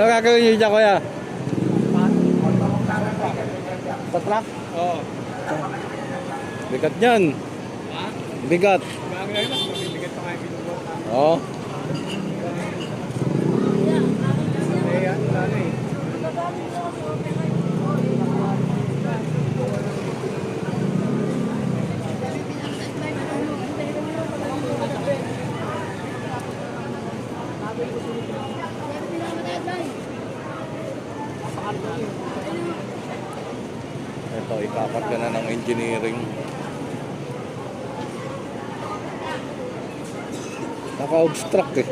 Ano gagawin niyo dyan, kuya? Sa truck? Oo. Bigat yan. Ha? Bigat. Bagay mas mabibigat pa kayo binubuhat namin. Oo. Eh, ano na eh. Ito, ikakat ka na ng engineering. Naka-obstruct eh.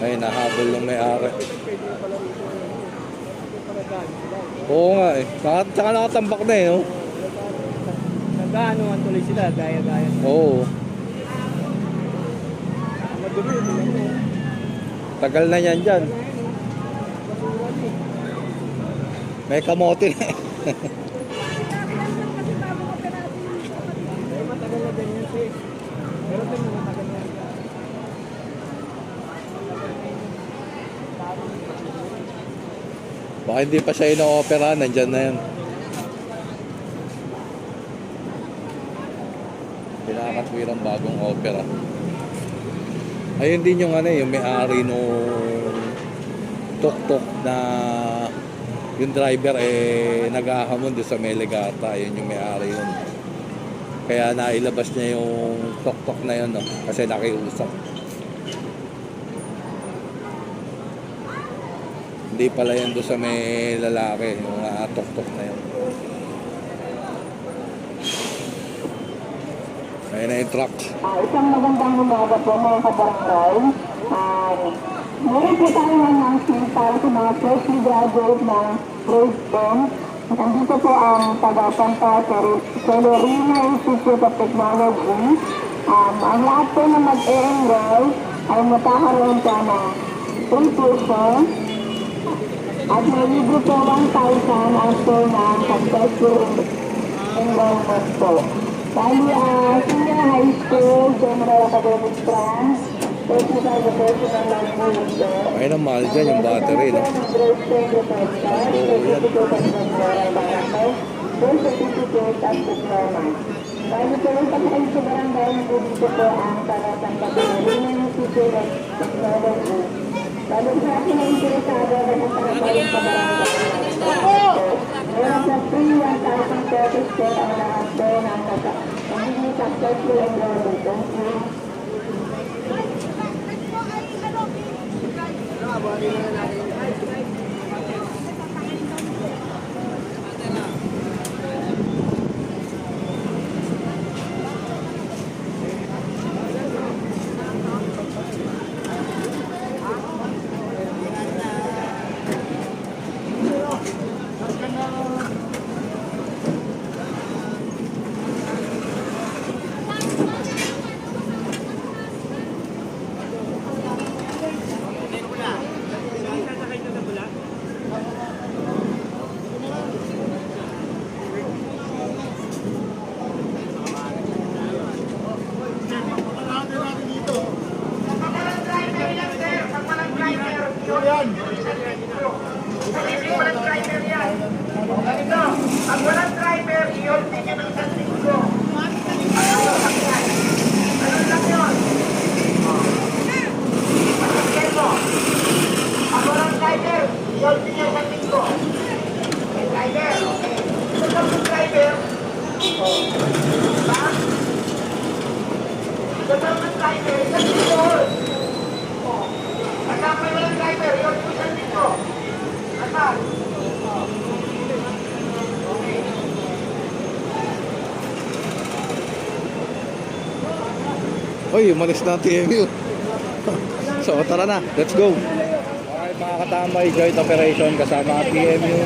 Ay, nahabol ng may-ari. Oo nga eh. Tsaka nakatambak na eh, no? Nagkaanuhan tuloy sila, gaya-gaya. Oo. Madumi, madumi. Tagal na yan dyan. May kamote na eh. Matagal na ganyan siya. Pero ito mo matagal na. Baka hindi pa siya ino-opera, nandyan na yan. Pinakatwirang bagong opera. Ayun din yung ano, yung may-ari nung tuk-tuk na yung driver eh naghahamon doon sa Melegata. Ayun yung may-ari yun. Kaya nailabas niya yung tuk-tuk na yun, no? Kasi nakiusap. Hindi pala yan doon sa may lalaki, yung tuk-tuk na yun. Ayun na yung truck. Isang magandang umaga po mga kabarangay. Meron po tayo announcement para sa mga freshly graduate ng grade 10. Nandito po ang taga-Santa Celerina Institute of Technology. Ang lahat po na mag-e-enroll ay magkakaroon ka ng free tuition at may libre po 1,000 after ng successful enrollment po. Bali, senior high school, general academic branch, technical vocational language. Ayun ang mahal dyan yung battery, no? Grade 10 professional, certificate of general barangay, birth certificate at diploma. Bali, pumunta po kayo sa barangay, nandito po ang Taga-Santa Catarina Institute of Technology. Bali, sa akin na interesado na ang taga-tayo sa barangay. Meron sa free 1,000 pesos po ang lahat po ng magiging successful enrollment. Thank you. Ang walang driver, i-hold niya ng isang linggo. Ano lang yun? Pakinggan mo. Ang walang driver, i-hold niya isang linggo. May driver, okay. Ito lang yung driver. Diba? Ito lang yung driver, isang linggo. At ang may walang driver, i-hold niya isang linggo. Asan? Uy, umalis na ang TMU. So, tara na. Let's go. Alright, mga katamay, joint operation kasama ang TMU.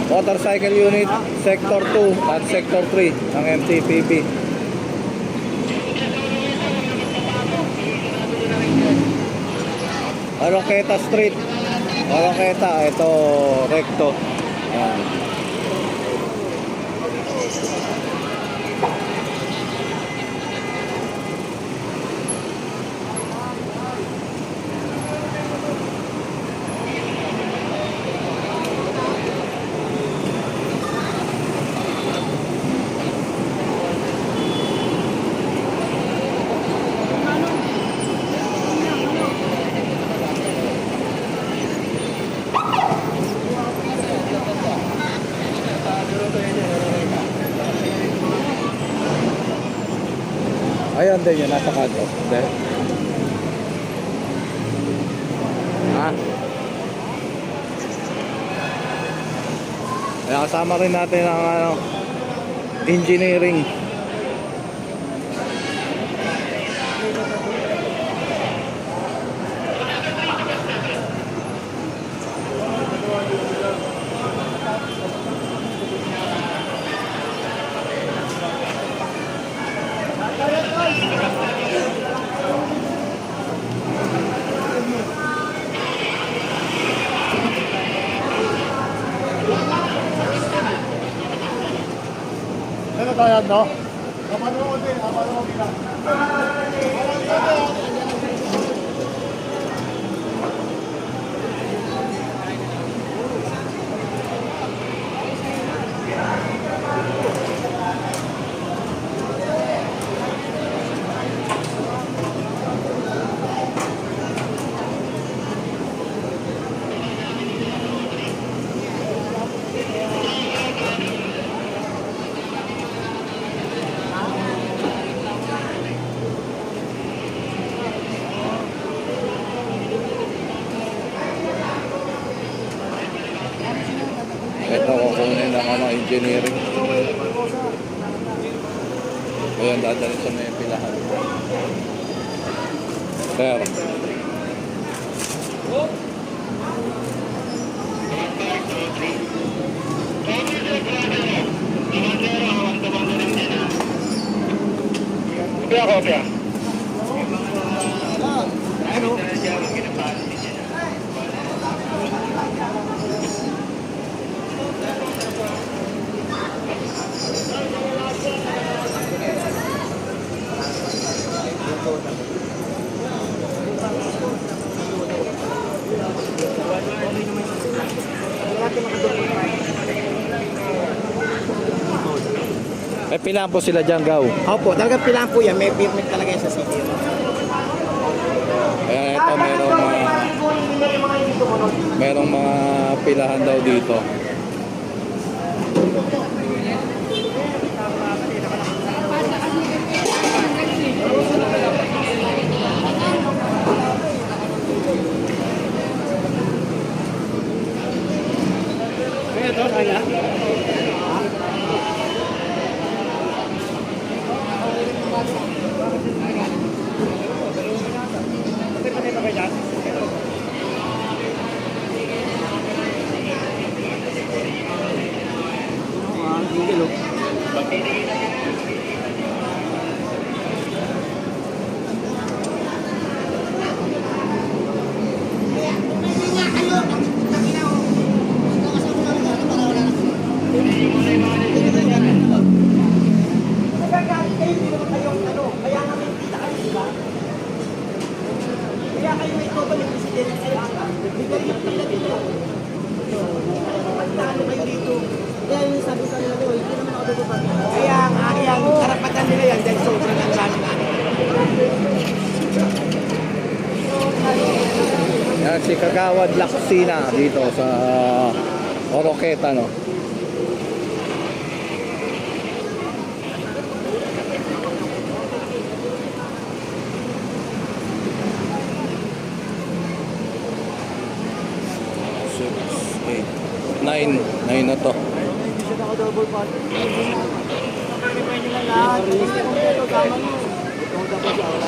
Motorcycle Unit, Sector 2 at Sector 3 ng MTPP. Oroqueta Street. Oroqueta, ito, recto. Ayan. Ayan din yun, nasa kanto. Hindi. Ha? Kaya kasama rin natin ang engineering. Ano tayo, no? Kapano ko din, kapano ko bilang. Ito kukunin ng engineering. Ayan, dadalhin sa may pilahan. Sir. Kaya ko, kaya. May pilahan po sila dyan, Gaw. Opo, talagang pilang po yan. May permit talaga yan sa city. Ayan, ito merong mga pilahan daw dito. Kaya ito, kaya? Kaya nga, yan, karapatan nila yan dahil sobrang ang dami na. Yan si Kagawad Laksina dito sa Oroqueta, no? Six, eight, nine na to. Hindi siya naka-double party. Pag-verify nila lahat. Ito, tama nyo. Ito, dapat siya.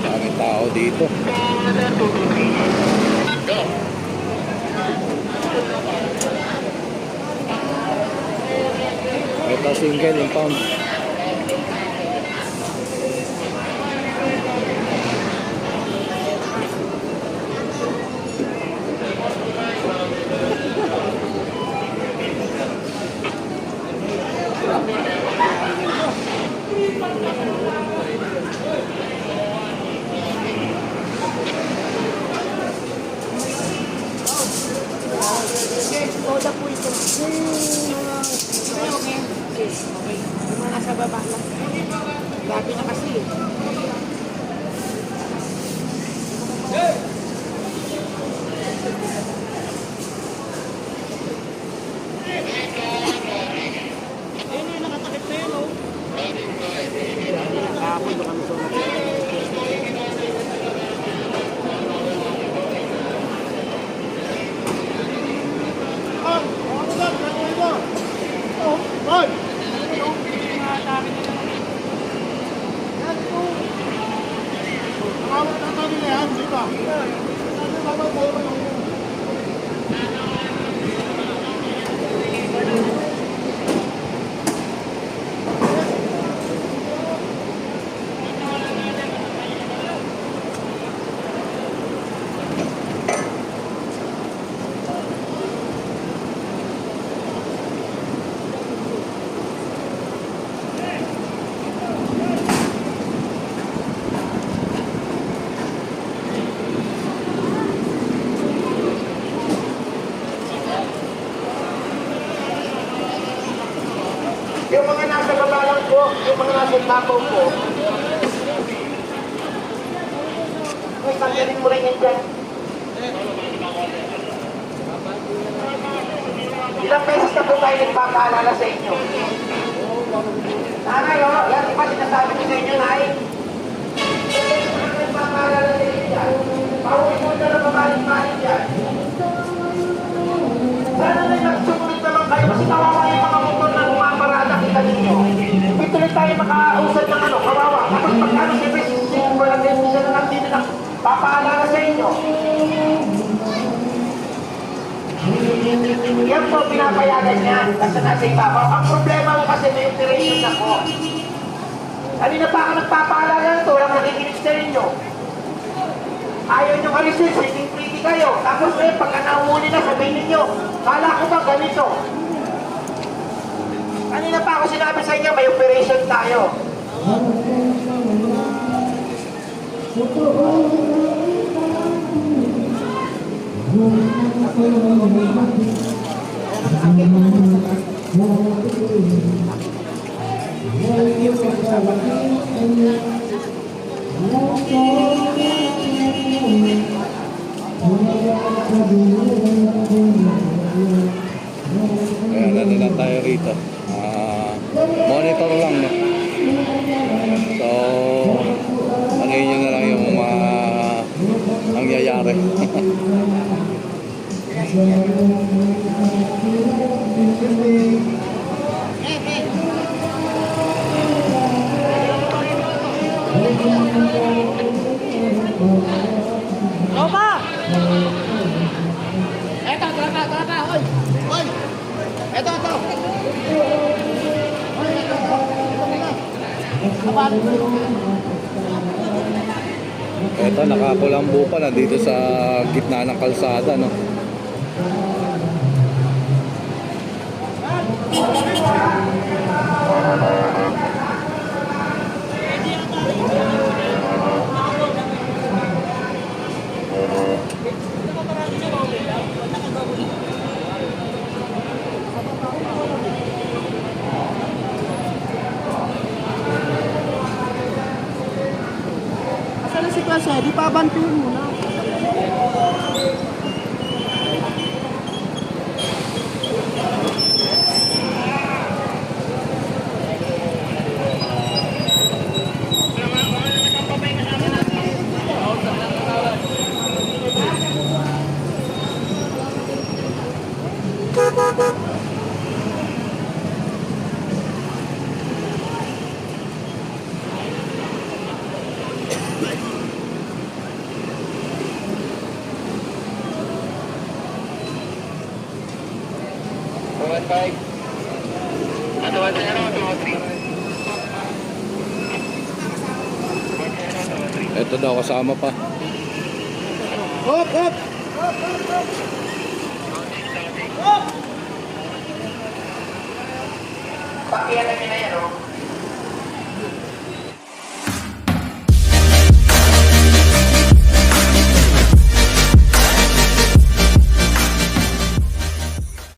Daming tao dito. Ito single impound. baba lang. Gabi na kasi. Ayun yung nakatakip na yun, oh. Kahapon doon kami sulat. Yung mga nasa baba lang po, yung mga nasa tapo po. Uy, tanggalin mo rin yan dyan. Ilang beses na po tayo nagpapaalala sa inyo. Nanay, oh, yan di ba sinasabi ko sa inyo, Nay? Ilang beses na po nagpapaalala sa inyo dyan. Pauwi mo na lang mabalik-balik dyan. Sana na nagsumunod naman kayo kasi kawawa yung mga motor na pumaparada kita ninyo. Hindi tuloy tayo makausad ng ano, kawawa. Tapos pagkano si Chris, wala din siya na nandito na papaalala sa inyo. Yan po, pinapayagan niya kasi nasa ibabaw. Ang problema mo kasi may operation ako. Kanina pa ako nagpapaalala nito, walang nakikinig sa inyo. Ayaw nyo kalisin, sitting pretty kayo. Tapos ngayon, pagka naumuli na, sabihin ninyo, kala ko ba ganito? Kanina pa ako sinabi sa inyo, may operation tayo. Kaya ano lang tayo rito. Monitor lang, no? So, ano nyo na lang yung mga nangyayari. Opa! Eto, tara. Oy! Oy! Eto. Eto, nakakulambo pa na dito sa gitna ng kalsada, no? Asan na si Klase? Di pa bantuin mo na. Ito daw kasama pa. Hop! Pakialam nyo na yan, oh.